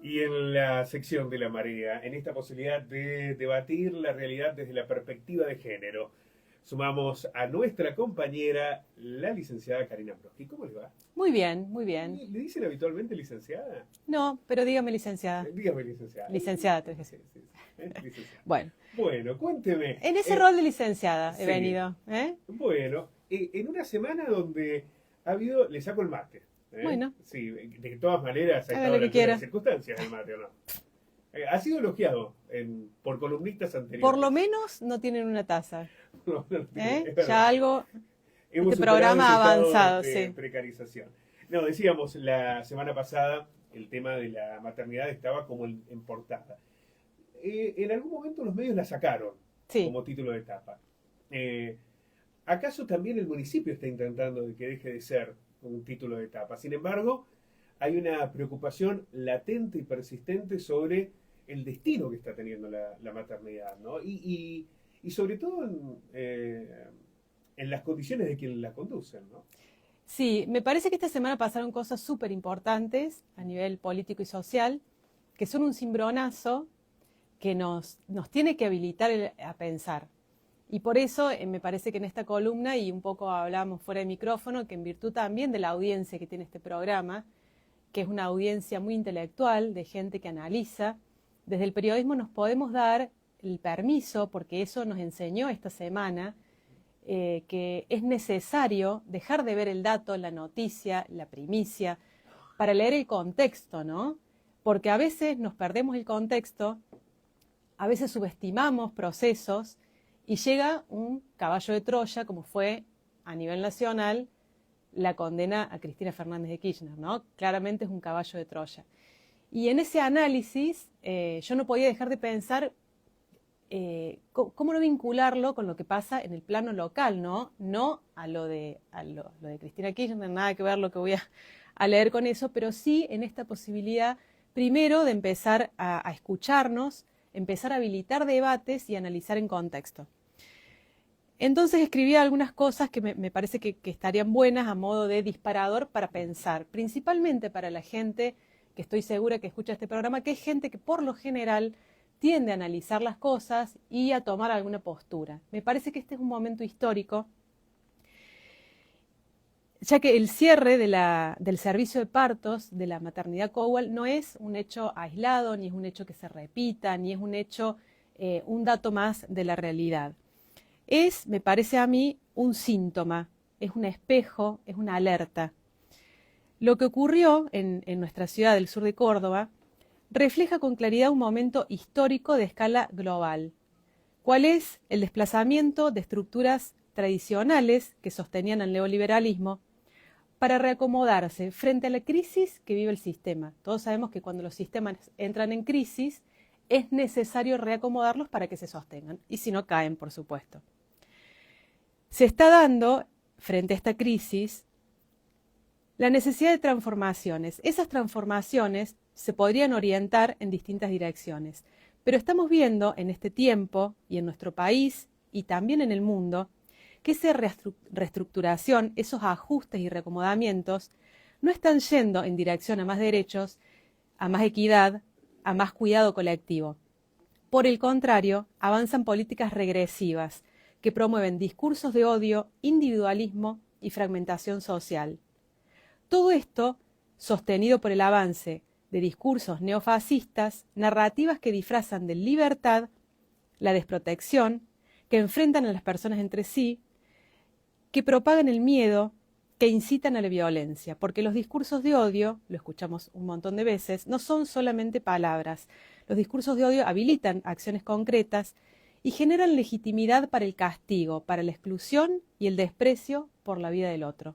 Y en la sección de La Marea, en esta posibilidad de debatir la realidad desde la perspectiva de género, sumamos a nuestra compañera, la licenciada Karina Broski. ¿Cómo le va? Muy bien, muy bien. ¿Le dicen habitualmente licenciada? No, pero dígame licenciada. Dígame licenciada. Licenciada, te dije. Sí, sí, sí. Licenciada. Bueno, Bueno, cuénteme. en ese rol de licenciada he Sí. venido. ¿Eh? Bueno, en una semana donde ha habido, le saco el mate. Bueno. Sí, de todas maneras, ha Haga estado lo a la que altura de quiera. las circunstancias el mate, ¿o no? Ha sido elogiado por columnistas anteriores. Por lo menos no tienen una taza. No, no, ¿Eh? es verdad. Ya algo, Hemos este superado programa ese ha estado avanzado, de sí. precarización. No, decíamos, la semana pasada el tema de la maternidad estaba como en portada. En algún momento los medios la sacaron Sí. como título de etapa. ¿Acaso también el municipio está intentando de que deje de ser un título de etapa? Sin embargo, hay una preocupación latente y persistente sobre el destino que está teniendo la maternidad, ¿no? Y sobre todo en las condiciones de quienes la conducen, ¿no? Sí, me parece que esta semana pasaron cosas súper importantes a nivel político y social, que son un cimbronazo que nos tiene que habilitar a pensar. Y por eso me parece que en esta columna, y un poco hablamos fuera de micrófono, que en virtud también de la audiencia que tiene este programa, que es una audiencia muy intelectual, de gente que analiza, desde el periodismo nos podemos dar el permiso, porque eso nos enseñó esta semana, que es necesario dejar de ver el dato, la noticia, la primicia, para leer el contexto, ¿no? Porque a veces nos perdemos el contexto, a veces subestimamos procesos y llega un caballo de Troya, como fue a nivel nacional la condena a Cristina Fernández de Kirchner, ¿no? Claramente es un caballo de Troya. Y en ese análisis yo no podía dejar de pensar cómo no vincularlo con lo que pasa en el plano local, ¿no? No a lo de Cristina Kirchner, nada que ver lo que voy a leer con eso, pero sí en esta posibilidad, primero, de empezar a escucharnos, empezar a habilitar debates y analizar en contexto. Entonces escribí algunas cosas que me parece que estarían buenas a modo de disparador para pensar, principalmente para la gente que estoy segura que escucha este programa, que es gente que por lo general tiende a analizar las cosas y a tomar alguna postura. Me parece que este es un momento histórico, ya que el cierre del servicio de partos de la maternidad Cowell no es un hecho aislado, ni es un hecho que se repita, ni es un hecho, un dato más de la realidad. Es, me parece a mí, un síntoma, es un espejo, es una alerta. Lo que ocurrió en nuestra ciudad del sur de Córdoba refleja con claridad un momento histórico de escala global. ¿Cuál es el desplazamiento de estructuras tradicionales que sostenían el neoliberalismo para reacomodarse frente a la crisis que vive el sistema? Todos sabemos que cuando los sistemas entran en crisis es necesario reacomodarlos para que se sostengan, y si no caen, por supuesto. Se está dando, frente a esta crisis, la necesidad de transformaciones. Esas transformaciones se podrían orientar en distintas direcciones, pero estamos viendo en este tiempo y en nuestro país y también en el mundo que esa reestructuración, esos ajustes y reacomodamientos no están yendo en dirección a más derechos, a más equidad, a más cuidado colectivo. Por el contrario, avanzan políticas regresivas que promueven discursos de odio, individualismo y fragmentación social. Todo esto sostenido por el avance de discursos neofascistas, narrativas que disfrazan de libertad la desprotección, que enfrentan a las personas entre sí, que propagan el miedo, que incitan a la violencia, porque los discursos de odio, lo escuchamos un montón de veces, no son solamente palabras. Los discursos de odio habilitan acciones concretas y generan legitimidad para el castigo, para la exclusión y el desprecio por la vida del otro.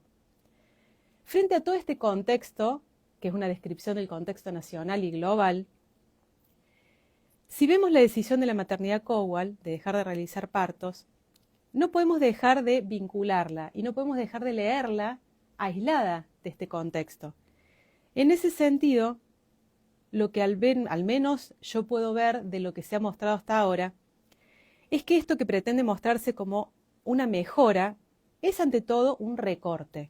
Frente a todo este contexto, que es una descripción del contexto nacional y global, si vemos la decisión de la maternidad Cowell de dejar de realizar partos, no podemos dejar de vincularla y no podemos dejar de leerla aislada de este contexto. En ese sentido, lo que al menos yo puedo ver de lo que se ha mostrado hasta ahora, es que esto que pretende mostrarse como una mejora es ante todo un recorte.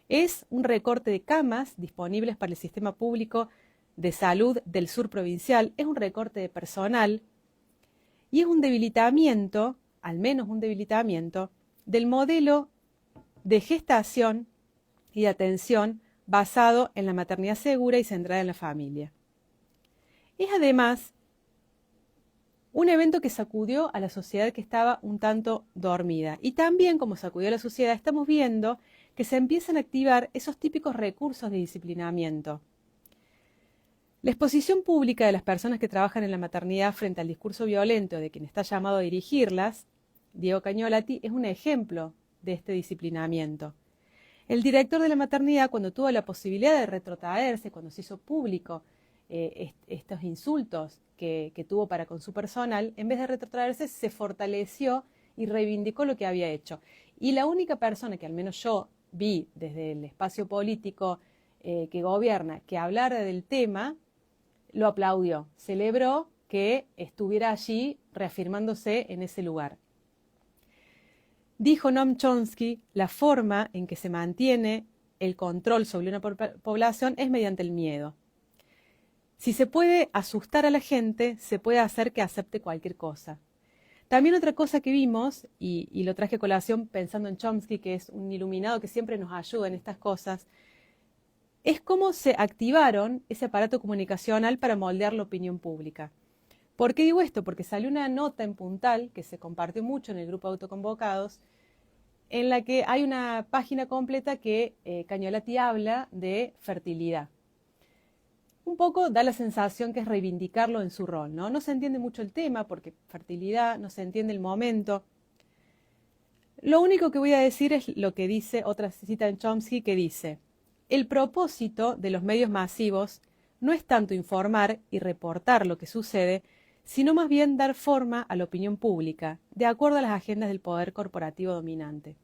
Es un recorte de camas disponibles para el sistema público de salud del sur provincial, es un recorte de personal y es un debilitamiento, al menos un debilitamiento, del modelo de gestación y de atención basado en la maternidad segura y centrada en la familia. Es además un evento que sacudió a la sociedad que estaba un tanto dormida. Y también, como sacudió a la sociedad, estamos viendo que se empiezan a activar esos típicos recursos de disciplinamiento. La exposición pública de las personas que trabajan en la maternidad frente al discurso violento de quien está llamado a dirigirlas, Diego Cañolati, es un ejemplo de este disciplinamiento. El director de la maternidad, cuando tuvo la posibilidad de retrotraerse, cuando se hizo público estos insultos que tuvo para con su personal, en vez de retrotraerse, se fortaleció y reivindicó lo que había hecho. Y la única persona que al menos yo vi desde el espacio político que gobierna, que hablara del tema, lo aplaudió, celebró que estuviera allí reafirmándose en ese lugar. Dijo Noam Chomsky, la forma en que se mantiene el control sobre una población es mediante el miedo. Si se puede asustar a la gente, se puede hacer que acepte cualquier cosa. También otra cosa que vimos, y lo traje a colación pensando en Chomsky, que es un iluminado que siempre nos ayuda en estas cosas, es cómo se activaron ese aparato comunicacional para moldear la opinión pública. ¿Por qué digo esto? Porque salió una nota en Puntal, que se compartió mucho en el grupo de autoconvocados, en la que hay una página completa que Cañolati habla de fertilidad. Un poco da la sensación que es reivindicarlo en su rol, ¿no? No se entiende mucho el tema porque fertilidad, no se entiende el momento. Lo único que voy a decir es lo que dice otra cita en Chomsky que dice: el propósito de los medios masivos no es tanto informar y reportar lo que sucede, sino más bien dar forma a la opinión pública, de acuerdo a las agendas del poder corporativo dominante.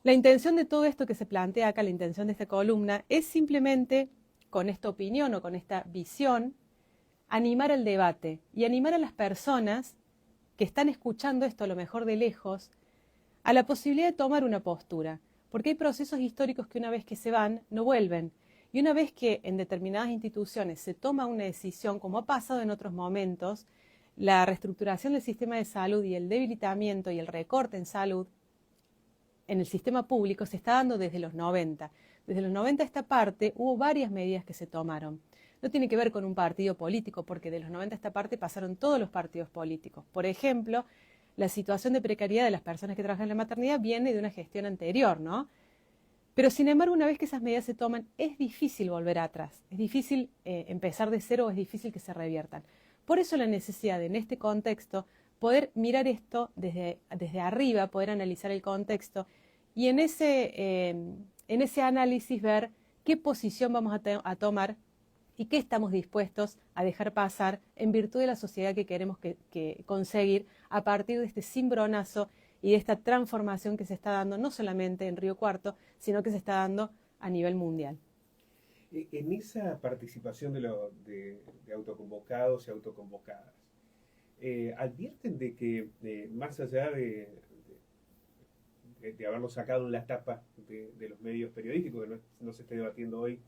La intención de todo esto que se plantea acá, la intención de esta columna, es simplemente, con esta opinión o con esta visión, animar el debate y animar a las personas que están escuchando esto a lo mejor de lejos, a la posibilidad de tomar una postura, porque hay procesos históricos que una vez que se van, no vuelven. Y una vez que en determinadas instituciones se toma una decisión, como ha pasado en otros momentos, la reestructuración del sistema de salud y el debilitamiento y el recorte en salud en el sistema público se está dando desde los 90. Desde los 90 a esta parte hubo varias medidas que se tomaron. No tiene que ver con un partido político, porque de los 90 a esta parte pasaron todos los partidos políticos. Por ejemplo, la situación de precariedad de las personas que trabajan en la maternidad viene de una gestión anterior, ¿no? Pero sin embargo, una vez que esas medidas se toman, es difícil volver atrás, es difícil empezar de cero, es difícil que se reviertan. Por eso la necesidad de, en este contexto, poder mirar esto desde arriba, poder analizar el contexto y en ese análisis ver qué posición vamos a tomar y qué estamos dispuestos a dejar pasar en virtud de la sociedad que queremos conseguir a partir de este cimbronazo y de esta transformación que se está dando no solamente en Río Cuarto, sino que se está dando a nivel mundial. En esa participación de autoconvocados y autoconvocadas, advierten de que más allá de haberlo sacado en la tapa de los medios periodísticos, que no se esté debatiendo hoy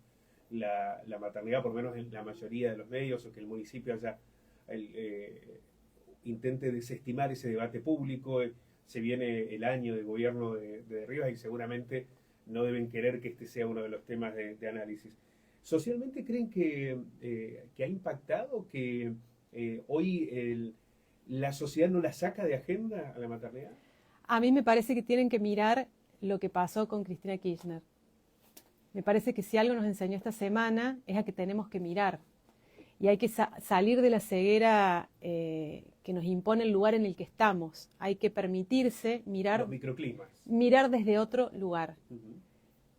la maternidad, por lo menos en la mayoría de los medios, o que el municipio intente desestimar ese debate público. Se viene el año de gobierno de Rivas y seguramente no deben querer que este sea uno de los temas de análisis. ¿Socialmente creen que ha impactado, que hoy la sociedad no la saca de agenda a la maternidad? A mí me parece que tienen que mirar lo que pasó con Cristina Kirchner. Me parece que si algo nos enseñó esta semana es a que tenemos que mirar. Y hay que salir de la ceguera que nos impone el lugar en el que estamos. Hay que permitirse mirar, los microclimas, mirar desde otro lugar. Uh-huh.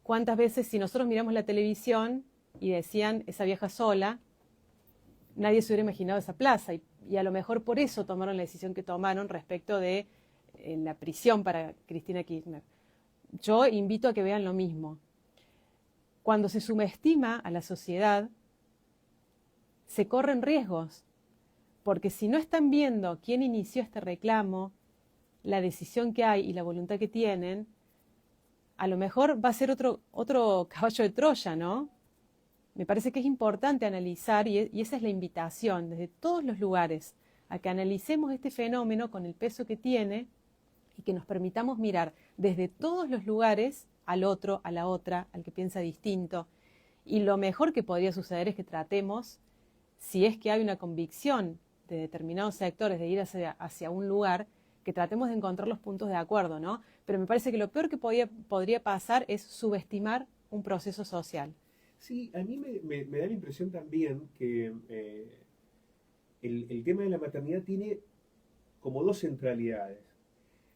¿Cuántas veces si nosotros miramos la televisión y decían esa vieja sola, nadie se hubiera imaginado esa plaza? Y a lo mejor por eso tomaron la decisión que tomaron respecto de la prisión para Cristina Kirchner. Yo invito a que vean lo mismo. Cuando se subestima a la sociedad, se corren riesgos, porque si no están viendo quién inició este reclamo, la decisión que hay y la voluntad que tienen, a lo mejor va a ser otro caballo de Troya, ¿no? me parece que es importante analizar, y esa es la invitación, desde todos los lugares, a que analicemos este fenómeno con el peso que tiene y que nos permitamos mirar desde todos los lugares al otro, a la otra, al que piensa distinto. Y lo mejor que podría suceder es que tratemos, si es que hay una convicción de determinados sectores de ir hacia un lugar, que tratemos de encontrar los puntos de acuerdo, ¿no? Pero me parece que lo peor que podría pasar es subestimar un proceso social. Sí, a mí me da la impresión también que el tema de la maternidad tiene como dos centralidades.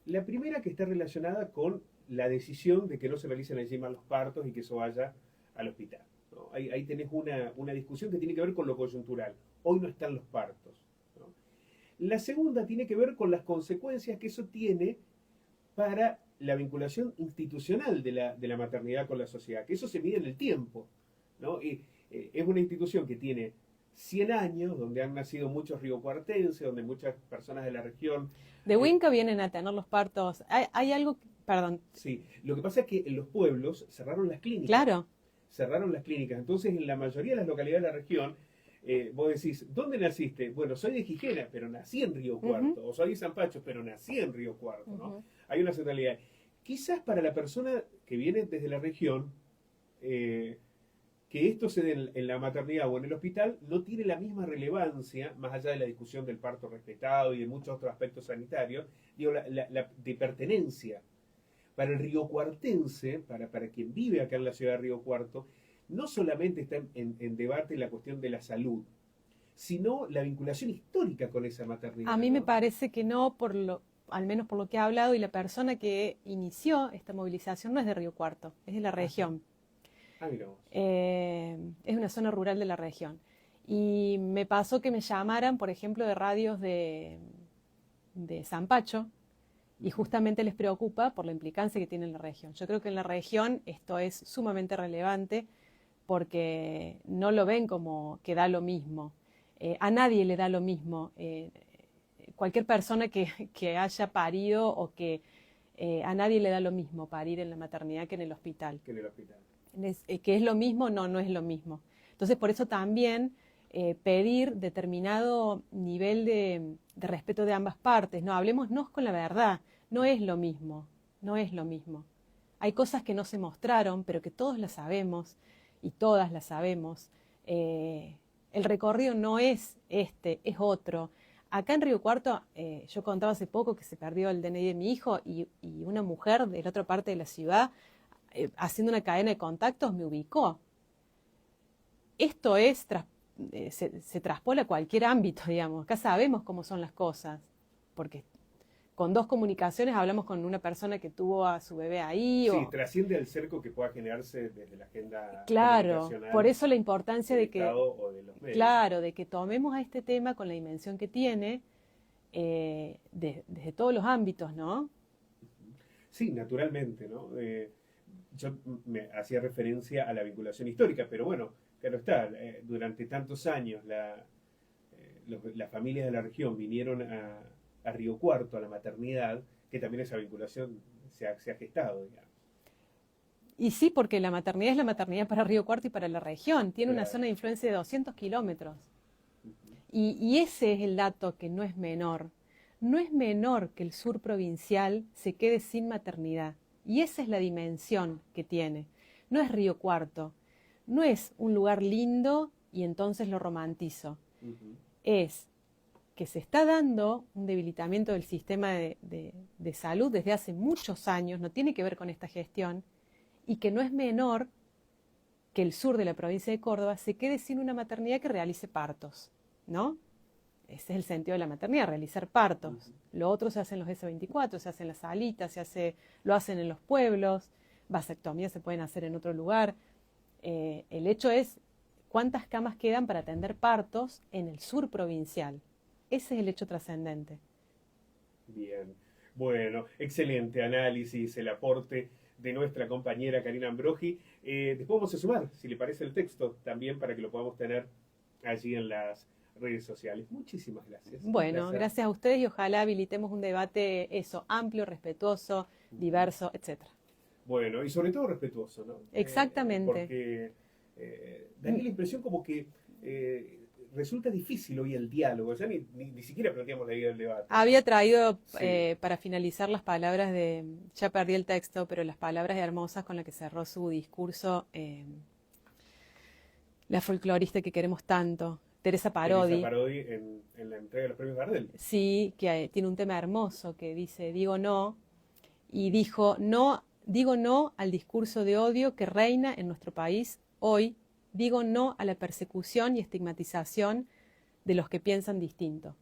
La primera que está relacionada con la decisión de que no se realicen allí más los partos y que eso vaya al hospital, ¿no? Ahí tenés una discusión que tiene que ver con lo coyuntural. Hoy no están los partos, ¿no? La segunda tiene que ver con las consecuencias que eso tiene para la vinculación institucional de la maternidad con la sociedad, que eso se mide en el tiempo, ¿no? Y es una institución que tiene 100 años, donde han nacido muchos riocuartenses, donde muchas personas de la región... De Huinca vienen a tener los partos. Hay algo, perdón. Sí, lo que pasa es que en los pueblos cerraron las clínicas. Claro. Cerraron las clínicas. Entonces, en la mayoría de las localidades de la región, vos decís, ¿dónde naciste? Bueno, soy de Gijena, pero nací en Río Cuarto. O soy de San Pacho, pero nací en Río Cuarto, ¿no? Hay una centralidad. Quizás para la persona que viene desde la región, que esto se dé en la maternidad o en el hospital no tiene la misma relevancia, más allá de la discusión del parto respetado y de muchos otros aspectos sanitarios, digo, de pertenencia. Para el riocuartense, para quien vive acá en la ciudad de Río Cuarto, no solamente está en debate la cuestión de la salud, sino la vinculación histórica con esa maternidad. A mí me parece que no, al menos por lo que ha hablado, y la persona que inició esta movilización no es de Río Cuarto, es de la región. Mira vos. Es una zona rural de la región. Y me pasó que me llamaran, por ejemplo, de radios de San Pacho, y justamente les preocupa por la implicancia que tiene en la región. Yo creo que en la región esto es sumamente relevante porque no lo ven como que da lo mismo. A nadie le da lo mismo. Cualquier persona que haya parido o que a nadie le da lo mismo parir en la maternidad que en el hospital. Que en el hospital. ¿Que es lo mismo? No, no es lo mismo. Entonces, por eso también pedir determinado nivel de respeto de ambas partes. No, hablemosnos con la verdad. No es lo mismo, no es lo mismo. Hay cosas que no se mostraron, pero que todos las sabemos y todas las sabemos. El recorrido no es este, es otro. Acá en Río Cuarto, yo contaba hace poco que se perdió el DNI de mi hijo y una mujer de la otra parte de la ciudad, haciendo una cadena de contactos, me ubicó. Esto es, se traspola a cualquier ámbito, digamos. Acá sabemos cómo son las cosas, porque con 2 comunicaciones hablamos con una persona que tuvo a su bebé ahí. Sí, trasciende el cerco que pueda generarse desde la agenda. Claro, por eso la importancia de que, o de los medios. Claro, de que tomemos a este tema con la dimensión que tiene, desde todos los ámbitos, ¿no? Sí, naturalmente, ¿no? Yo me hacía referencia a la vinculación histórica, pero bueno, claro está, durante tantos años las familias de la región vinieron a Río Cuarto, a la maternidad, que también esa vinculación se ha gestado, digamos. Y sí, porque la maternidad es la maternidad para Río Cuarto y para la región, tiene Claro. una zona de influencia de 200 kilómetros. Y ese es el dato que no es menor. No es menor que el sur provincial se quede sin maternidad. Y esa es la dimensión que tiene. No es Río Cuarto, no es un lugar lindo y entonces lo romantizo. Es que se está dando un debilitamiento del sistema de salud desde hace muchos años, no tiene que ver con esta gestión, y que no es menor que el sur de la provincia de Córdoba se quede sin una maternidad que realice partos, ¿no? Ese es el sentido de la maternidad, realizar partos. Lo otro se hace en los S24, se hace en las salitas, lo hacen en los pueblos, vasectomías se pueden hacer en otro lugar. El hecho es cuántas camas quedan para atender partos en el sur provincial. Ese es el hecho trascendente. Bien. Bueno, excelente análisis, el aporte de nuestra compañera Karina Ambrogi. Después vamos a sumar, si le parece el texto, también para que lo podamos tener allí en las redes sociales. Muchísimas gracias. Bueno, gracias a ustedes y ojalá habilitemos un debate amplio, respetuoso, diverso, etcétera. Bueno, y sobre todo respetuoso, ¿no? Exactamente. Porque daría la impresión como que resulta difícil hoy el diálogo, ya ni siquiera planteamos la idea del debate. Había traído Sí. para finalizar las palabras ya perdí el texto, pero las palabras hermosas con las que cerró su discurso la folclorista que queremos tanto, Teresa Teresa Parodi. Parodi en la entrega de los premios Gardel. Sí, que tiene un tema hermoso que dice, digo no, y dijo, no, digo no al discurso de odio que reina en nuestro país hoy, digo no a la persecución y estigmatización de los que piensan distinto.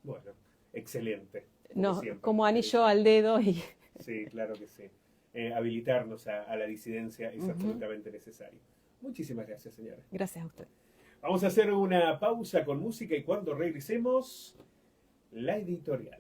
Bueno, excelente, como No, siempre. como anillo al dedo y Sí, claro que sí. Habilitarnos a la disidencia es absolutamente necesario. Muchísimas gracias, señora. gracias a usted. Vamos a hacer una pausa con música y cuando regresemos, la editorial.